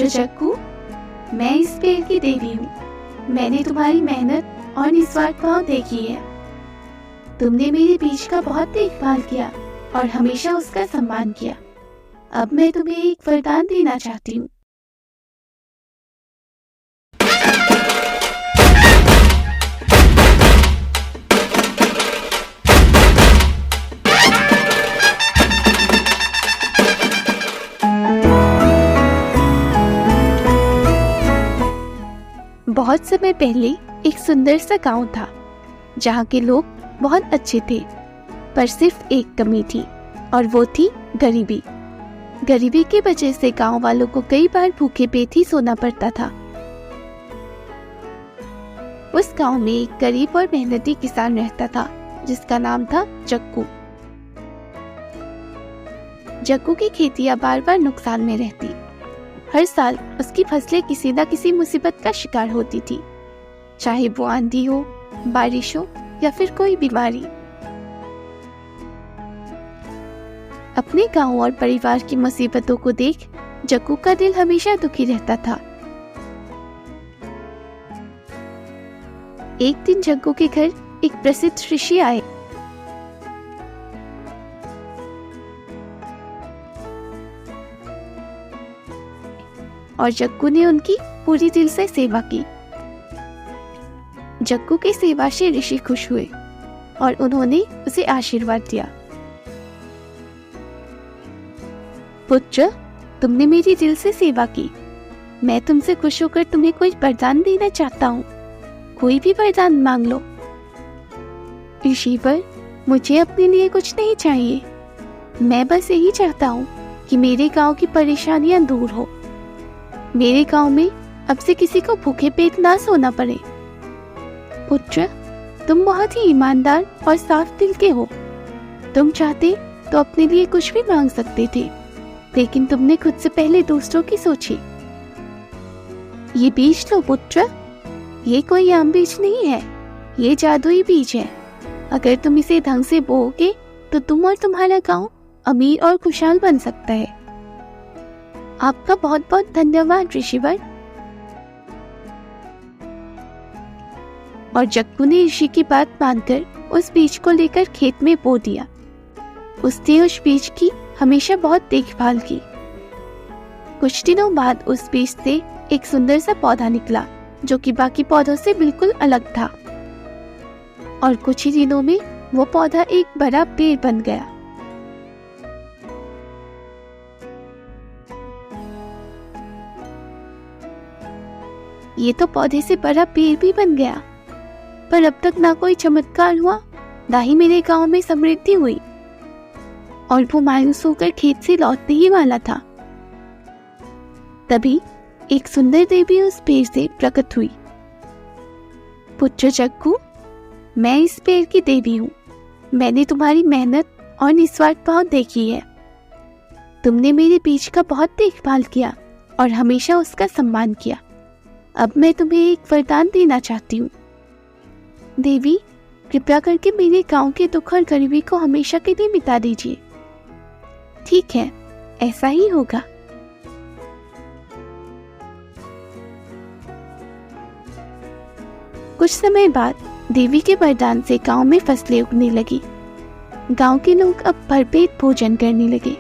पुत्र जग्गू, मैं इस पेड़ की देवी हूँ। मैंने तुम्हारी मेहनत और निस्वार्थ भाव देखी है। तुमने मेरे बीज का बहुत देखभाल किया और हमेशा उसका सम्मान किया। अब मैं तुम्हें एक वरदान देना चाहती हूँ। बहुत समय पहले एक सुंदर सा गांव था जहाँ के लोग बहुत अच्छे थे, पर सिर्फ एक कमी थी और वो थी गरीबी। गरीबी की वजह से गांव वालों को कई बार भूखे पेट ही सोना पड़ता था। उस गांव में एक गरीब और मेहनती किसान रहता था जिसका नाम था जग्गू। जग्गू की खेतियां बार बार नुकसान में रहती। हर साल उसकी फसलें किसी न किसी मुसीबत का शिकार होती थी, चाहे वो आंधी हो, बारिश हो या फिर कोई बीमारी। अपने गांव और परिवार की मुसीबतों को देख जग्गू का दिल हमेशा दुखी रहता था। एक दिन जग्गू के घर एक प्रसिद्ध ऋषि आए। और जग्गू ने उनकी पूरी दिल से सेवा की। जग्गू की सेवा से ऋषि खुश हुए और उन्होंने उसे आशीर्वाद दिया। पुत्र, तुमने मेरी दिल से सेवा की। मैं तुमसे खुश होकर तुम्हें कोई वरदान देना चाहता हूँ। कोई भी वरदान मांग लो। ऋषिवर, मुझे अपने लिए कुछ नहीं चाहिए। मैं बस यही चाहता हूँ कि मेरे गांव की परेशानियां दूर हो। मेरे गांव में अब से किसी को भूखे पेट ना सोना पड़े। पुत्र, तुम बहुत ही ईमानदार और साफ दिल के हो। तुम चाहते तो अपने लिए कुछ भी मांग सकते थे, लेकिन तुमने खुद से पहले दूसरों की सोची। ये बीज लो पुत्र। ये कोई आम बीज नहीं है, ये जादुई बीज है। अगर तुम इसे ढंग से बोओगे तो तुम और तुम्हारा गांव अमीर और खुशहाल बन सकता है। आपका बहुत बहुत धन्यवाद ऋषिवर। और जग्गू ने ऋषि की बात मानकर उस बीज को लेकर खेत में बो दिया। उसने उस बीज की हमेशा बहुत देखभाल की। कुछ दिनों बाद उस बीज से एक सुंदर सा पौधा निकला जो कि बाकी पौधों से बिल्कुल अलग था। और कुछ ही दिनों में वो पौधा एक बड़ा पेड़ बन गया। ये तो पौधे से बड़ा पेड़ भी बन गया, पर अब तक ना कोई चमत्कार हुआ, ना ही मेरे गांव में समृद्धि हुई। और वो मायूस होकर खेत से लौटने ही वाला था। तभी एक सुंदर देवी उस पेड़ से प्रकट हुई। पुत्र जग्गू, मैं इस पेड़ की देवी हूँ। मैंने तुम्हारी मेहनत और निस्वार्थ भाव देखी है। तुमने मेरे बीज का बहुत देखभाल किया और हमेशा उसका सम्मान किया। अब मैं तुम्हें एक वरदान देना चाहती हूँ। देवी, कृपया करके मेरे गांव के दुख और गरीबी को हमेशा के लिए मिटा दीजिए। ठीक है, ऐसा ही होगा। कुछ समय बाद देवी के वरदान से गांव में फसलें उगने लगी। गांव के लोग अब भरपेट भोजन करने लगे।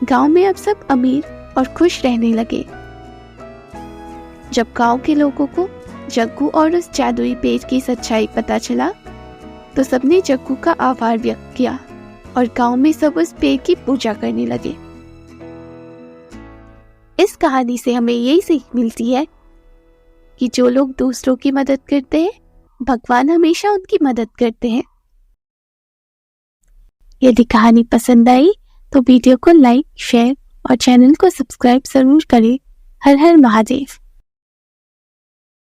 गांव में अब सब अमीर और खुश रहने लगे। जब गांव के लोगों को जग्गू और उस जादुई पेड़ की सच्चाई पता चला तो सबने जग्गू का आभार व्यक्त किया और गांव में सब उस पेड़ की पूजा करने लगे। इस कहानी से हमें यही सीख मिलती है कि जो लोग दूसरों की मदद करते हैं, भगवान हमेशा उनकी मदद करते हैं। यदि कहानी पसंद आई तो वीडियो को लाइक, शेयर और चैनल को सब्सक्राइब जरूर करें। हर हर महादेव।